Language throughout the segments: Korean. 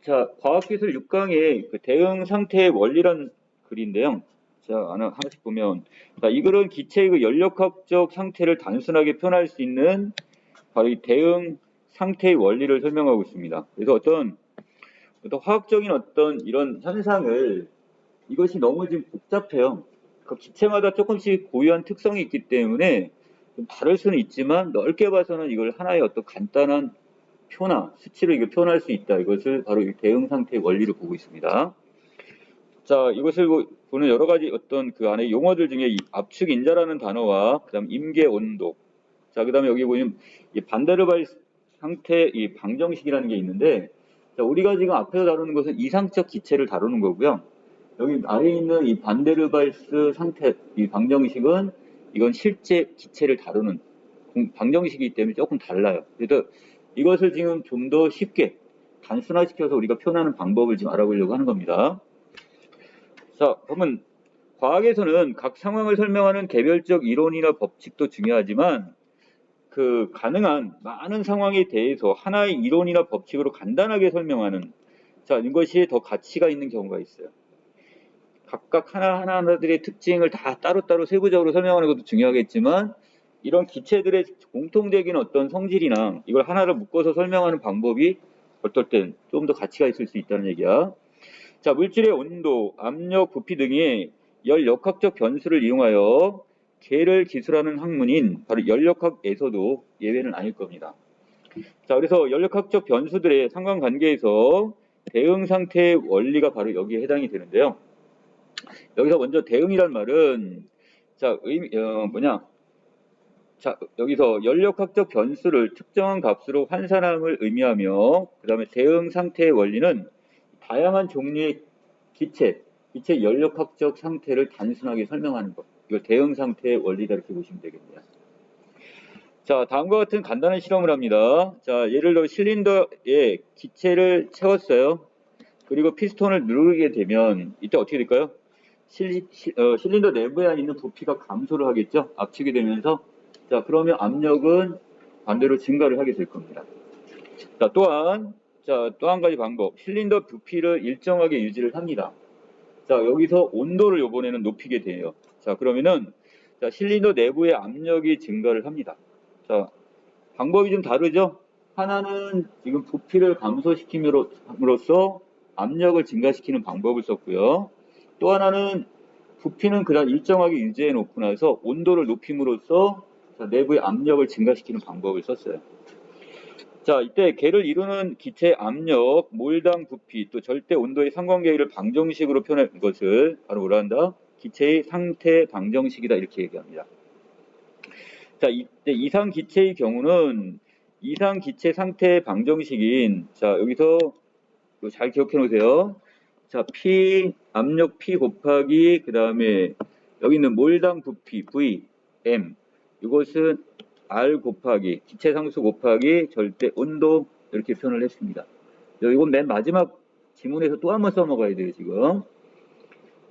자, 과학기술 6강의 그 대응 상태의 원리란 글인데요. 자, 하나씩 보면, 자, 이 글은 기체의 그 연력학적 상태를 단순하게 표현할 수 있는 바로 이 대응 상태의 원리를 설명하고 있습니다. 그래서 어떤 화학적인 어떤 이런 현상을 이것이 너무 지금 복잡해요. 그 기체마다 조금씩 고유한 특성이 있기 때문에 좀 다를 수는 있지만 넓게 봐서는 이걸 하나의 어떤 간단한 표나 수치로 이걸 표현할 수 있다. 이것을 바로 이 대응 상태의 원리를 보고 있습니다. 자, 이것을 보는 여러 가지 어떤 그 안에 용어들 중에 이 압축 인자라는 단어와 그다음 임계 온도. 자, 그다음에 여기 보면 이 반데르발 상태 이 방정식이라는 게 있는데, 자, 우리가 지금 앞에서 다루는 것은 이상적 기체를 다루는 거고요. 여기 아래에 있는 이 반데르발스 상태 이 방정식은 이건 실제 기체를 다루는 방정식이기 때문에 조금 달라요. 그래서 이것을 지금 좀 더 쉽게 단순화시켜서 우리가 표현하는 방법을 지금 알아보려고 하는 겁니다. 자, 그러면 과학에서는 각 상황을 설명하는 개별적 이론이나 법칙도 중요하지만 그 가능한 많은 상황에 대해서 하나의 이론이나 법칙으로 간단하게 설명하는 자, 이것이 더 가치가 있는 경우가 있어요. 각각 하나하나들의 특징을 다 따로따로 세부적으로 설명하는 것도 중요하겠지만 이런 기체들의 공통적인 어떤 성질이나 이걸 하나를 묶어서 설명하는 방법이 어떨 땐 좀 더 가치가 있을 수 있다는 얘기야. 자, 물질의 온도, 압력, 부피 등의 열역학적 변수를 이용하여 개를 기술하는 학문인 바로 열역학에서도 예외는 아닐 겁니다. 자, 그래서 열역학적 변수들의 상관관계에서 대응 상태의 원리가 바로 여기에 해당이 되는데요. 여기서 먼저 대응이란 말은 자, 자, 여기서 연력학적 변수를 특정한 값으로 환산함을 의미하며 그다음에 대응 상태의 원리는 다양한 종류의 기체의 연력학적 상태를 단순하게 설명하는 것. 이걸 대응 상태의 원리다 이렇게 보시면 되겠네요. 자, 다음과 같은 간단한 실험을 합니다. 자, 예를 들어 실린더에 기체를 채웠어요. 그리고 피스톤을 누르게 되면 이때 어떻게 될까요? 실린더 내부에 있는 부피가 감소를 하겠죠. 압축이 되면서 자, 그러면 압력은 반대로 증가를 하게 될 겁니다. 자, 또 한 가지 방법. 실린더 부피를 일정하게 유지를 합니다. 자, 여기서 온도를 이번에는 높이게 돼요. 자, 그러면은 자, 실린더 내부의 압력이 증가를 합니다. 자, 방법이 좀 다르죠? 하나는 지금 부피를 감소시킴으로써 압력을 증가시키는 방법을 썼고요. 또 하나는 부피는 그냥 일정하게 유지해 놓고 나서 온도를 높임으로써 내부의 압력을 증가시키는 방법을 썼어요. 자, 이때 개를 이루는 기체 압력, 몰당 부피, 또 절대 온도의 상관계를 방정식으로 표현한 것을 바로 뭐라 한다? 기체의 상태 방정식이다 이렇게 얘기합니다. 자, 이때 이상 기체의 경우는 이상 기체 상태 방정식인 자, 여기서 잘 기억해 놓으세요. 자, P 압력 P 곱하기 그다음에 여기 있는 몰당 부피 V M 이것은 R 곱하기 기체 상수 곱하기 절대 온도 이렇게 표현을 했습니다. 이건 맨 마지막 지문에서 또 한번 써먹어야 돼요, 지금.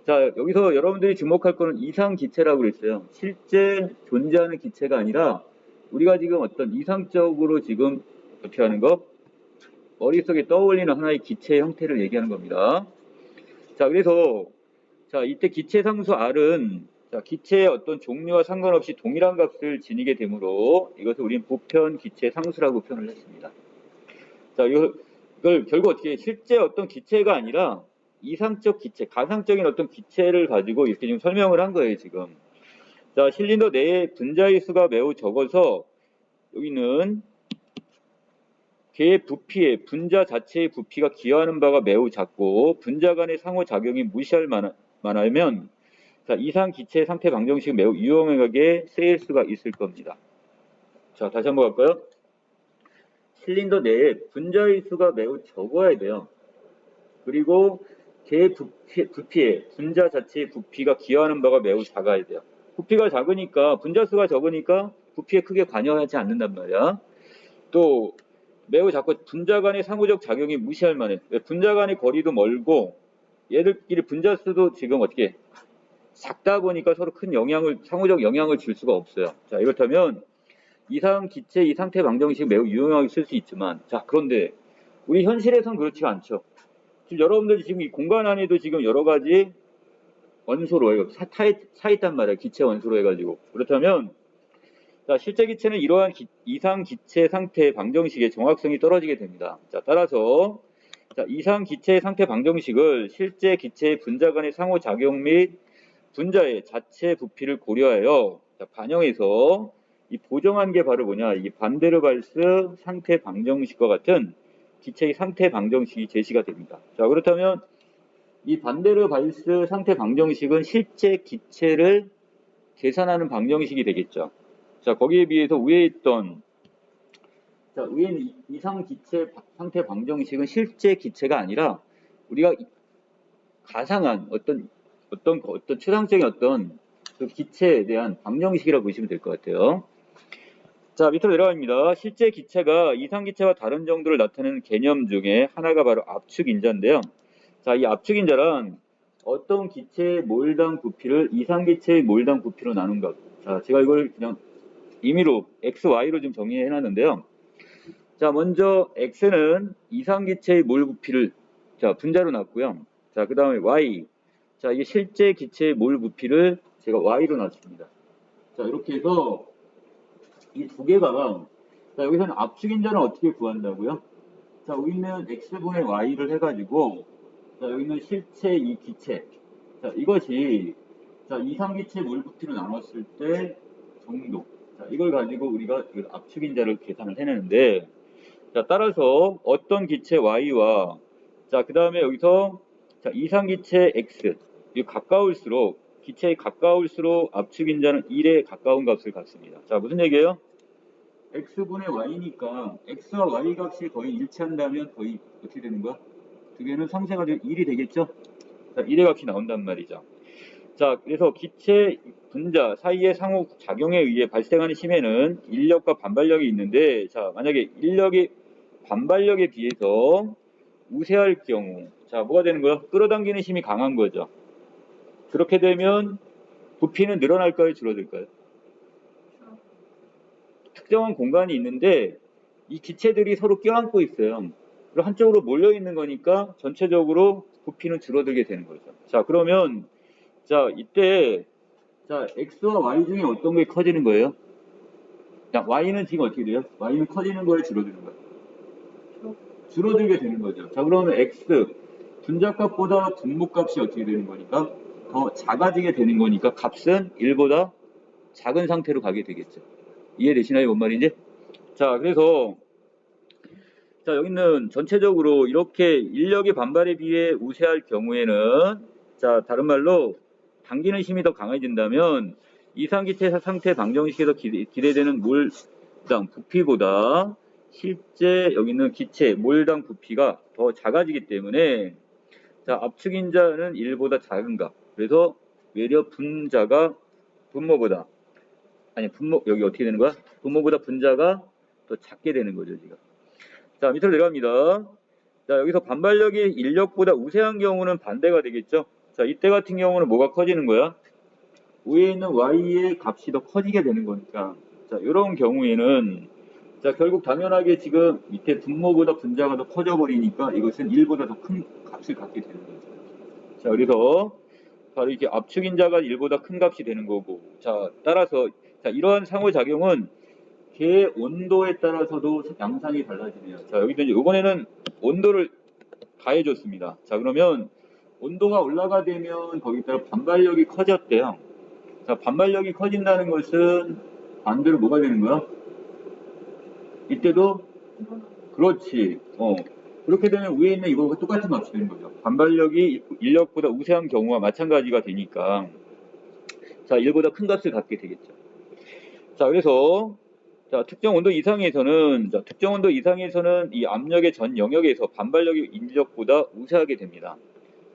자, 여기서 여러분들이 주목할 거는 이상 기체라고 그랬어요. 실제 존재하는 기체가 아니라 우리가 지금 어떤 이상적으로 지금 어떻게 하는 거? 머릿속에 떠올리는 하나의 기체 형태를 얘기하는 겁니다. 자, 그래서 자, 이때 기체 상수 R은 자, 기체의 어떤 종류와 상관없이 동일한 값을 지니게 되므로 이것을 우리는 보편 기체 상수라고 표현을 했습니다. 자, 이걸 결국 어떻게 해? 실제 어떤 기체가 아니라 이상적 기체, 가상적인 어떤 기체를 가지고 이렇게 지금 설명을 한 거예요, 지금. 자, 실린더 내의 분자의 수가 매우 적어서 여기는 개의 부피에 분자 자체의 부피가 기여하는 바가 매우 작고 분자 간의 상호작용이 무시할 만하면 자, 이상 기체 상태 방정식은 매우 유용하게 쓰일 수가 있을 겁니다. 자, 다시 한번 갈까요? 실린더 내에 분자의 수가 매우 적어야 돼요. 그리고 개의 부피에 분자 자체의 부피가 기여하는 바가 매우 작아야 돼요. 부피가 작으니까 분자 수가 적으니까 부피에 크게 관여하지 않는단 말이야. 또 매우 작고 분자 간의 상호적 작용이 무시할 만해. 분자 간의 거리도 멀고 얘들끼리 분자 수도 지금 어떻게 작다 보니까 서로 큰 상호적 영향을 줄 수가 없어요. 자, 이렇다면 이상 기체 이 상태 방정식 매우 유용하게 쓸 수 있지만 자, 그런데 우리 현실에선 그렇지가 않죠. 지금 여러분들이 지금 이 공간 안에도 지금 여러 가지 원소로 차 있단 말이에요. 기체 원소로 해가지고. 그렇다면 자, 실제 기체는 이러한 이상 기체 상태 방정식의 정확성이 떨어지게 됩니다. 자, 따라서 자, 이상 기체 상태 방정식을 실제 기체의 분자 간의 상호작용 및 분자의 자체 부피를 고려하여 자, 반영해서 이 보정한 게 바로 뭐냐? 이 반데르발스 상태 방정식과 같은 기체의 상태 방정식이 제시가 됩니다. 자, 그렇다면 이 반데르발스 상태 방정식은 실제 기체를 계산하는 방정식이 되겠죠. 자, 거기에 비해서 위에 있는 이상 기체 상태 방정식은 실제 기체가 아니라 우리가 가상한 어떤 추상적인 그 기체에 대한 방정식이라고 보시면 될 것 같아요. 자, 밑으로 내려갑니다. 실제 기체가 이상 기체와 다른 정도를 나타내는 개념 중에 하나가 바로 압축 인자인데요. 자, 이 압축 인자란 어떤 기체의 몰당 부피를 이상 기체의 몰당 부피로 나눈 것. 자, 제가 이걸 그냥 임의로 x, y로 좀 정리해 놨는데요. 자, 먼저 x는 이상 기체의 몰 부피를 자, 분자로 놨고요. 자, 그 다음에 y. 자, 이게 실제 기체의 몰 부피를 제가 y로 놨습니다. 자, 이렇게 해서 이 두 개가 자, 여기서는 압축 인자는 어떻게 구한다고요? 자, 여기는 x분의 y를 해가지고 자, 여기는 실체 이 기체. 자, 이것이 자, 이상 기체 몰 부피로 나눴을 때 정도. 자, 이걸 가지고 우리가 압축 인자를 계산을 해내는데 자, 따라서 어떤 기체 y와 자, 그 다음에 여기서 자, 이상 기체 x 이 가까울수록 기체에 가까울수록 압축 인자는 1에 가까운 값을 갖습니다. 자, 무슨 얘기예요? x분의 y니까 x와 y 값이 거의 일치한다면 거의 어떻게 되는 거야? 두 개는 상쇄가 되면 1이 되겠죠? 자, 1의 값이 나온단 말이죠. 자, 그래서 기체 분자 사이의 상호 작용에 의해 발생하는 힘에는 인력과 반발력이 있는데, 자, 만약에 인력이 반발력에 비해서 우세할 경우, 자, 뭐가 되는 거야? 끌어당기는 힘이 강한 거죠. 그렇게 되면 부피는 늘어날까요? 줄어들까요? 특정한 공간이 있는데 이 기체들이 서로 껴안고 있어요. 그리고 한쪽으로 몰려 있는 거니까 전체적으로 부피는 줄어들게 되는 거죠. 자, 그러면 자, 이때 자, x와 y 중에 어떤 게 커지는 거예요? 자, y는 지금 어떻게 돼요? y는 커지는 거예요, 줄어드는 거예요? 줄어들게 되는 거죠. 자, 그러면 x 분자값보다 분모값이 어떻게 되는 거니까 더 작아지게 되는 거니까 값은 1보다 작은 상태로 가게 되겠죠. 이해되시나요, 뭔 말인지? 자, 그래서 자, 여기는 전체적으로 이렇게 인력의 반발에 비해 우세할 경우에는 자, 다른 말로 당기는 힘이 더 강해진다면 이상기체 상태 방정식에서 기대되는 몰당 부피보다 실제 여기 있는 기체 몰당 부피가 더 작아지기 때문에 자, 압축 인자는 1보다 작은 값. 그래서 외려 분자가 분모보다 여기 어떻게 되는 거야? 분모보다 분자가 더 작게 되는 거죠, 지금. 자, 밑으로 내려갑니다. 자, 여기서 반발력이 인력보다 우세한 경우는 반대가 되겠죠? 자, 이때 같은 경우는 뭐가 커지는 거야? 위에 있는 y의 값이 더 커지게 되는 거니까. 자, 이런 경우에는 자, 결국 당연하게 지금 밑에 분모보다 분자가 더 커져 버리니까 이것은 1보다 더 큰 값을 갖게 되는 거죠. 자, 그래서 바로 이렇게 압축 인자가 1보다 큰 값이 되는 거고. 자, 따라서 자, 이러한 상호작용은 개 온도에 따라서도 양상이 달라지네요. 자, 여기도 이제 이번에는 온도를 가해줬습니다. 자, 그러면 온도가 올라가되면 거기에 따라 반발력이 커졌대요. 자, 반발력이 커진다는 것은 반대로 뭐가 되는 거야? 이때도 그렇지. 그렇게 되면 위에 있는 이거가 똑같은 값이 되는 거죠. 반발력이 인력보다 우세한 경우와 마찬가지가 되니까 자, 1보다 큰 값을 갖게 되겠죠. 자, 그래서 자, 특정 온도 이상에서는 이 압력의 전 영역에서 반발력이 인력보다 우세하게 됩니다.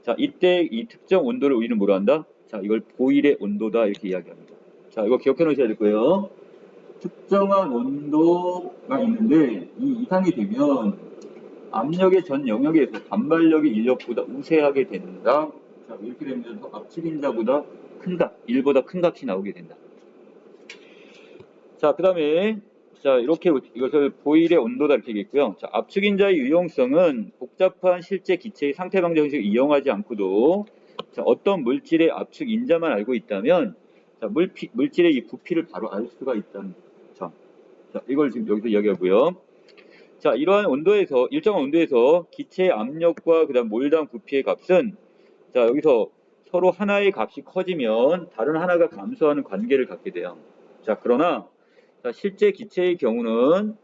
자, 이때 이 특정 온도를 우리는 뭐로 한다? 자, 이걸 보일의 온도다 이렇게 이야기합니다. 자, 이거 기억해 놓으셔야 될 거예요. 특정한 온도가 있는데 이 이상이 되면 압력의 전 영역에서 반발력이 인력보다 우세하게 된다. 자, 이렇게 되면서 압축 인자보다 큰 값, 1보다 큰 값이 나오게 된다. 자, 그 다음에 자, 이렇게 이것을 보일의 온도다 이렇게 얘기했고요. 자, 압축인자의 유용성은 복잡한 실제 기체의 상태 방정식을 이용하지 않고도 자, 어떤 물질의 압축 인자만 알고 있다면 자, 물질의 이 부피를 바로 알 수가 있다는 점. 자, 이걸 지금 여기서 이야기하고요. 자, 이러한 온도에서 일정한 온도에서 기체의 압력과 그다음 몰당 부피의 값은 자, 여기서 서로 하나의 값이 커지면 다른 하나가 감소하는 관계를 갖게 돼요. 자, 그러나 자, 실제 기체의 경우는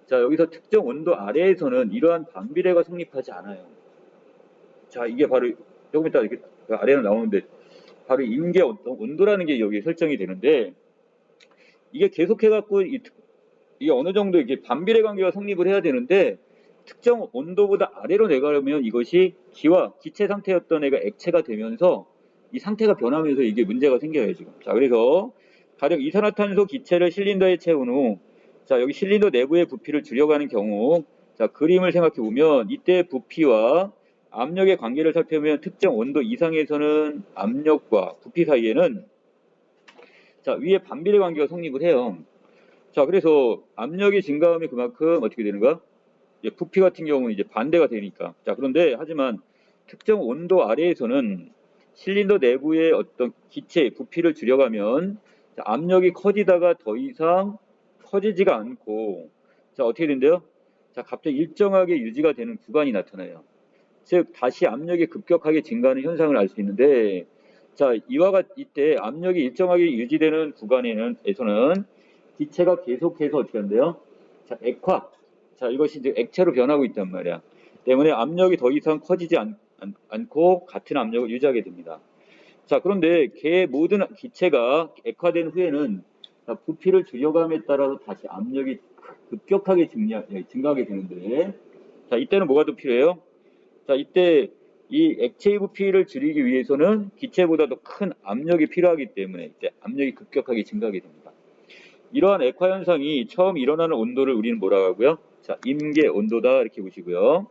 자, 여기서 특정 온도 아래에서는 이러한 반비례가 성립하지 않아요. 자, 이게 바로 조금 이따 이렇게 아래로 나오는데 바로 임계 온도라는 게 여기 설정이 되는데 이게 계속해갖고 이게 어느 정도 이게 반비례 관계가 성립을 해야 되는데 특정 온도보다 아래로 내가려면 이것이 기와 기체 상태였던 애가 액체가 되면서 이 상태가 변하면서 이게 문제가 생겨요 지금. 자, 그래서 가령 이산화탄소 기체를 실린더에 채운 후 자, 여기 실린더 내부의 부피를 줄여가는 경우 자, 그림을 생각해 보면 이때 부피와 압력의 관계를 살펴보면 특정 온도 이상에서는 압력과 부피 사이에는 자, 위에 반비례 관계가 성립을 해요. 자, 그래서 압력이 증가하면 그만큼 어떻게 되는가? 이제 부피 같은 경우는 이제 반대가 되니까. 자, 그런데 하지만 특정 온도 아래에서는 실린더 내부의 어떤 기체 부피를 줄여가면 자, 압력이 커지다가 더 이상 커지지가 않고 자, 어떻게 된대요? 자, 갑자기 일정하게 유지가 되는 구간이 나타나요. 즉 다시 압력이 급격하게 증가하는 현상을 알 수 있는데 자, 이때 압력이 일정하게 유지되는 구간에서는 기체가 계속해서 어떻게 한대요? 자, 액화. 자, 이것이 이제 액체로 변하고 있단 말이야. 때문에 압력이 더 이상 커지지 않고 같은 압력을 유지하게 됩니다. 자, 그런데 모든 기체가 액화된 후에는 자, 부피를 줄여감에 따라서 다시 압력이 급격하게 증가하게 되는데 자, 이때는 뭐가 더 필요해요? 자, 이때 이 액체의 부피를 줄이기 위해서는 기체보다 더 큰 압력이 필요하기 때문에 이제 압력이 급격하게 증가하게 됩니다. 이러한 액화 현상이 처음 일어나는 온도를 우리는 뭐라고 하고요? 자, 임계 온도다 이렇게 보시고요.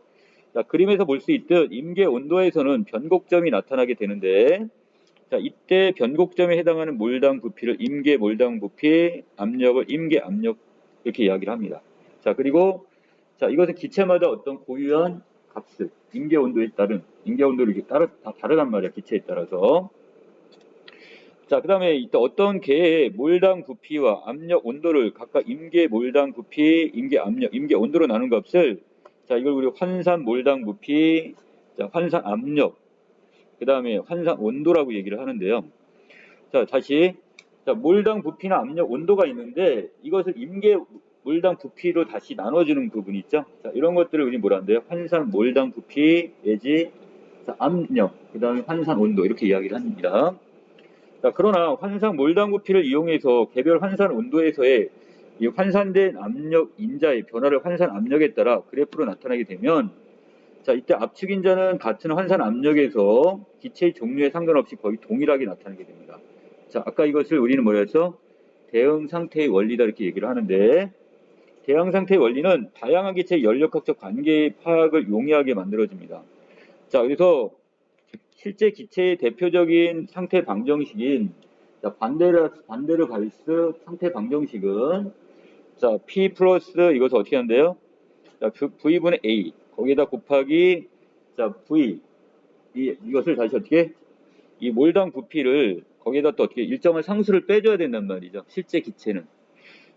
자, 그림에서 볼 수 있듯 임계 온도에서는 변곡점이 나타나게 되는데 자, 이때 변곡점에 해당하는 몰당 부피를 임계 몰당 부피, 압력을 임계 압력 이렇게 이야기를 합니다. 자, 그리고 자, 이것은 기체마다 어떤 고유한 값을 임계 온도에 따른 임계 온도를 이렇게 다 다르단 말이야. 기체에 따라서. 자, 그 다음에 이때 어떤 개의 몰당 부피와 압력 온도를 각각 임계 몰당 부피, 임계 압력, 임계 온도로 나눈 값을 자, 이걸 우리 환산 몰당 부피, 자, 환산 압력, 그 다음에 환산 온도라고 얘기를 하는데요. 자, 다시 자, 몰당 부피나 압력 온도가 있는데 이것을 임계 몰당 부피로 다시 나눠주는 부분이 있죠. 자, 이런 것들을 우리 뭐라 한대요? 환산 몰당 부피 내지 자, 압력, 그 다음에 환산 온도 이렇게 이야기를 합니다. 자, 그러나 환산 몰당 부피를 이용해서 개별 환산 온도에서의 이 환산된 압력 인자의 변화를 환산 압력에 따라 그래프로 나타나게 되면 자, 이때 압축 인자는 같은 환산 압력에서 기체의 종류에 상관없이 거의 동일하게 나타나게 됩니다. 자, 아까 이것을 우리는 뭐라 했어? 대응 상태의 원리다 이렇게 얘기를 하는데 대응 상태의 원리는 다양한 기체의 연력학적 관계의 파악을 용이하게 만들어집니다. 자, 그래서 실제 기체의 대표적인 상태 방정식인 자, 반데르발스 상태 방정식은 자, P 플러스 이것을 어떻게 한대요? 자, V분의 A 거기에다 곱하기 자, V 이것을 다시 어떻게 이 몰당 부피를 거기에다 또 어떻게 일정한 상수를 빼줘야 된단 말이죠. 실제 기체는.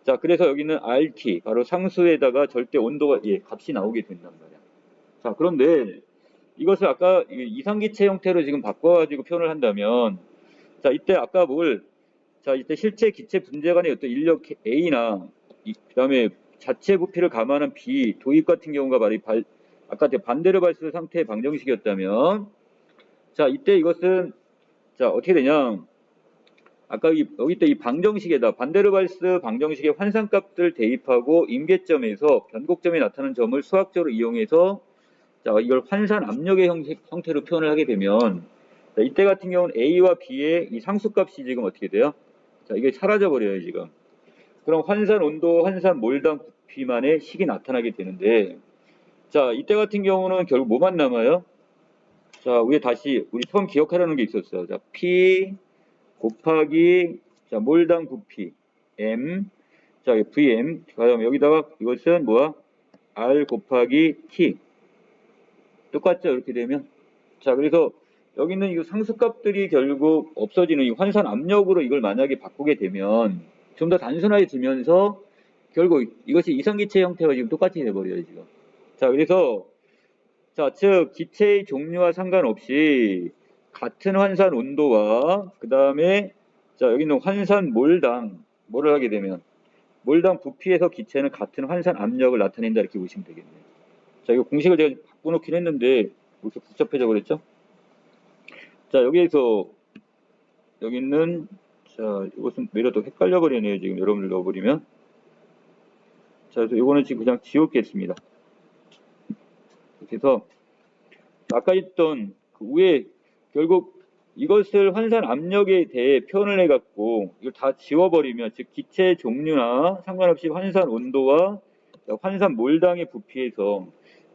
자, 그래서 여기는 RT 바로 상수에다가 절대 온도가 값이 나오게 된단 말이야. 자, 그런데 이것을 아까 이상기체 형태로 지금 바꿔가지고 표현을 한다면 자, 이때 아까 자, 이때 실제 기체 분자 간의 어떤 인력 A나 그 다음에 자체 부피를 감안한 B 도입 같은 경우가 아까 반데르발스 상태의 방정식이었다면 자, 이때 이것은 자, 어떻게 되냐 아까 여기 때 이 방정식에다 반데르발스 방정식의 환산값들 대입하고 임계점에서 변곡점이 나타나는 점을 수학적으로 이용해서 자, 이걸 환산 압력의 형태로 표현을 하게 되면 자, 이때 같은 경우는 A와 B의 이 상수값이 지금 어떻게 돼요? 자, 이게 사라져 버려요 지금. 그럼 환산 온도, 환산 몰당 부피만의 식이 나타나게 되는데 자, 이때 같은 경우는 결국 뭐만 남아요? 자, 위에 다시 우리 처음 기억하라는 게 있었어요. 자, P 곱하기 자, 몰당 부피 M 자, Vm. 그다음에 여기다가 이것은 뭐야? R 곱하기 T. 똑같죠? 이렇게 되면. 자, 그래서 여기 있는 이 상수값들이 결국 없어지는 이 환산 압력으로 이걸 만약에 바꾸게 되면 좀 더 단순해지면서 결국 이것이 이상기체 형태가 지금 똑같이 돼버려요, 지금. 자, 그래서 자, 즉 기체의 종류와 상관없이 같은 환산 온도와 그 다음에 자, 여기 있는 환산 몰당 뭐를 하게 되면 몰당 부피에서 기체는 같은 환산 압력을 나타낸다 이렇게 보시면 되겠네요. 자, 이거 공식을 제가 바꿔놓긴 했는데 왜 이렇게 복잡해져 그랬죠? 자, 여기에서 여기 있는 자, 이것은 매려 또 헷갈려 버리네요. 지금 여러분들 넣어버리면. 자, 그래서 이거는 지금 그냥 지웠겠습니다. 그래서 아까 있던 그 위에 결국 이것을 환산 압력에 대해 표현을 해갖고 이걸 다 지워버리면 즉 기체 종류나 상관없이 환산 온도와 환산 몰당의 부피에서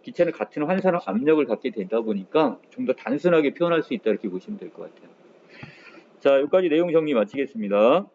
기체는 같은 환산 압력을 갖게 되다 보니까 좀 더 단순하게 표현할 수 있다 이렇게 보시면 될 것 같아요. 자, 여기까지 내용 정리 마치겠습니다.